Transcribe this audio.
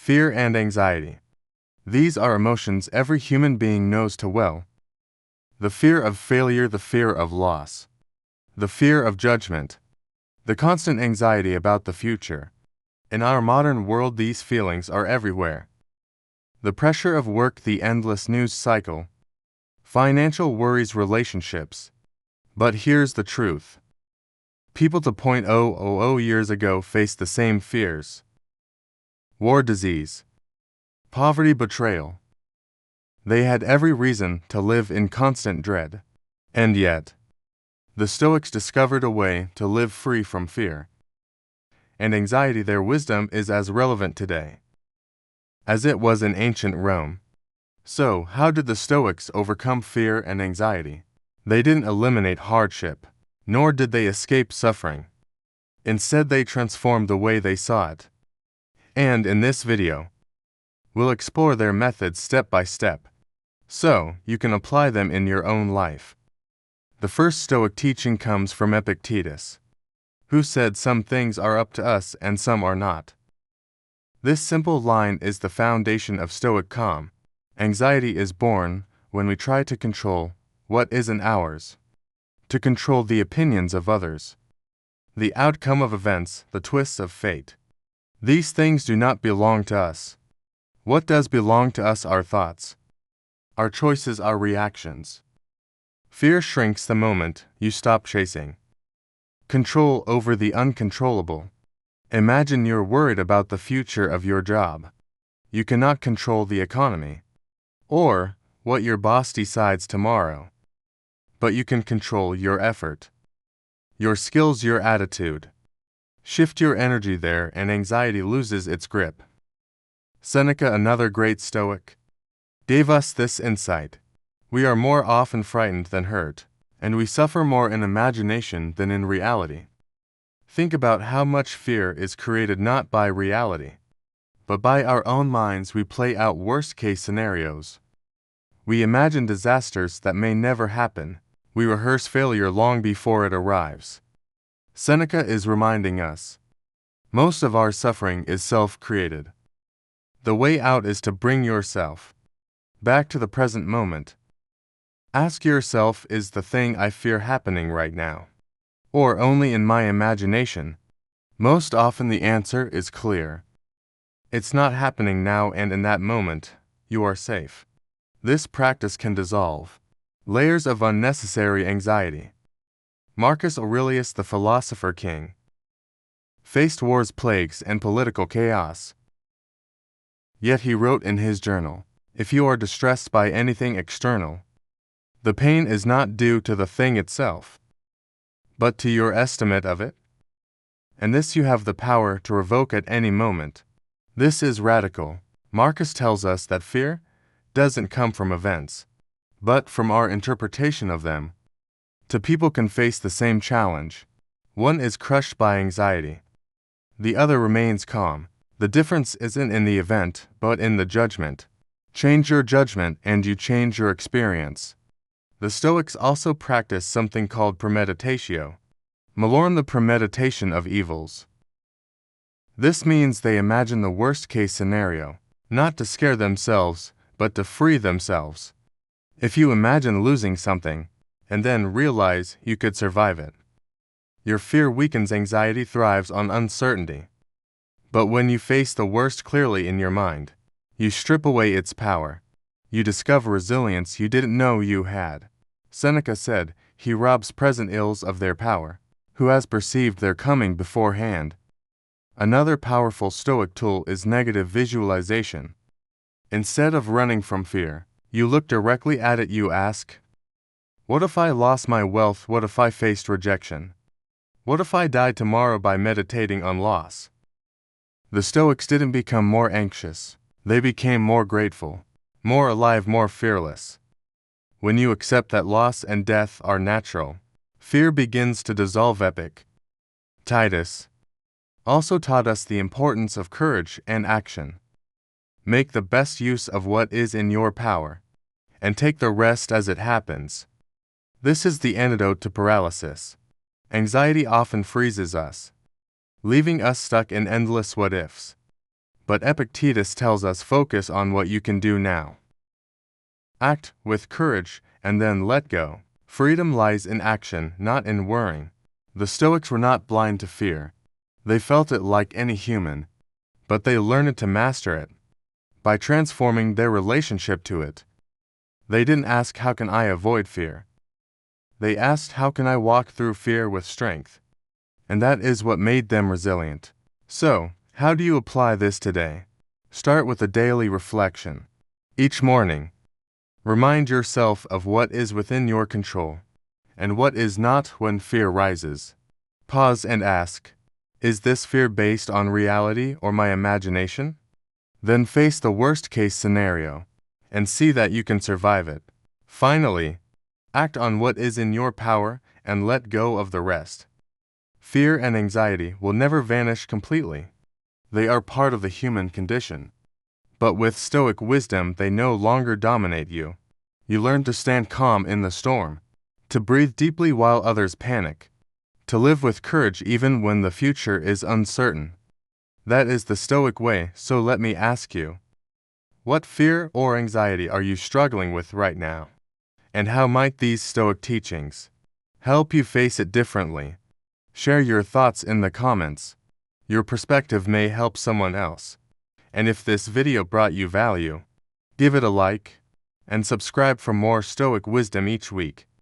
Fear and anxiety. These are emotions every human being knows too well. The fear of failure, the fear of loss, the fear of judgment, the constant anxiety about the future. In our modern world, these feelings are everywhere. The pressure of work, the endless news cycle, financial worries, relationships. But here's the truth. People 2.000 years ago faced the same fears. War, disease, poverty, betrayal. They had every reason to live in constant dread. And yet, the Stoics discovered a way to live free from fear and anxiety. Their wisdom is as relevant today as it was in ancient Rome. So, how did the Stoics overcome fear and anxiety? They didn't eliminate hardship, nor did they escape suffering. Instead, they transformed the way they saw it. And in this video, we'll explore their methods step by step, so you can apply them in your own life. The first Stoic teaching comes from Epictetus, who said some things are up to us and some are not. This simple line is the foundation of Stoic calm. Anxiety is born when we try to control what isn't ours, to control the opinions of others, the outcome of events, the twists of fate. These things do not belong to us. What does belong to us are thoughts, our choices, our reactions. Fear shrinks the moment you stop chasing control over the uncontrollable. Imagine you're worried about the future of your job. You cannot control the economy or what your boss decides tomorrow, but you can control your effort, your skills, your attitude. Shift your energy there and anxiety loses its grip. Seneca, another great Stoic, gave us this insight. We are more often frightened than hurt, and we suffer more in imagination than in reality. Think about how much fear is created not by reality, but by our own minds. We play out worst-case scenarios. We imagine disasters that may never happen. We rehearse failure long before it arrives. Seneca is reminding us, most of our suffering is self-created. The way out is to bring yourself back to the present moment. Ask yourself, is the thing I fear happening right now, or only in my imagination? Most often the answer is clear. It's not happening now, and in that moment, you are safe. This practice can dissolve layers of unnecessary anxiety. Marcus Aurelius, the philosopher king, faced wars, plagues, and political chaos. Yet he wrote in his journal, if you are distressed by anything external, the pain is not due to the thing itself, but to your estimate of it. And this you have the power to revoke at any moment. This is radical. Marcus tells us that fear doesn't come from events, but from our interpretation of them. Two people can face the same challenge. One is crushed by anxiety. The other remains calm. The difference isn't in the event, but in the judgment. Change your judgment and you change your experience. The Stoics also practice something called premeditatio, malorum, the premeditation of evils. This means they imagine the worst-case scenario, not to scare themselves, but to free themselves. If you imagine losing something, and then realize you could survive it, your fear weakens. Anxiety thrives on uncertainty. But when you face the worst clearly in your mind, you strip away its power. You discover resilience you didn't know you had. Seneca said, he robs present ills of their power, who has perceived their coming beforehand. Another powerful Stoic tool is negative visualization. Instead of running from fear, you look directly at it. You ask, what if I lost my wealth? What if I faced rejection? What if I died tomorrow? By meditating on loss, the Stoics didn't become more anxious. They became more grateful, more alive, more fearless. When you accept that loss and death are natural, fear begins to dissolve. Epictetus also taught us the importance of courage and action. Make the best use of what is in your power, and take the rest as it happens. This is the antidote to paralysis. Anxiety often freezes us, leaving us stuck in endless what-ifs. But Epictetus tells us focus on what you can do now. Act with courage and then let go. Freedom lies in action, not in worrying. The Stoics were not blind to fear. They felt it like any human, but they learned to master it by transforming their relationship to it. They didn't ask, how can I avoid fear? They asked, how can I walk through fear with strength? And that is what made them resilient. So, how do you apply this today? Start with a daily reflection. Each morning, remind yourself of what is within your control and what is not when fear rises. Pause and ask, is this fear based on reality or my imagination? Then face the worst-case scenario and see that you can survive it. Finally, act on what is in your power and let go of the rest. Fear and anxiety will never vanish completely. They are part of the human condition. But with Stoic wisdom, they no longer dominate you. You learn to stand calm in the storm, to breathe deeply while others panic, to live with courage even when the future is uncertain. That is the Stoic way, so let me ask you, what fear or anxiety are you struggling with right now? And how might these Stoic teachings help you face it differently? Share your thoughts in the comments. Your perspective may help someone else. And if this video brought you value, give it a like and subscribe for more Stoic wisdom each week.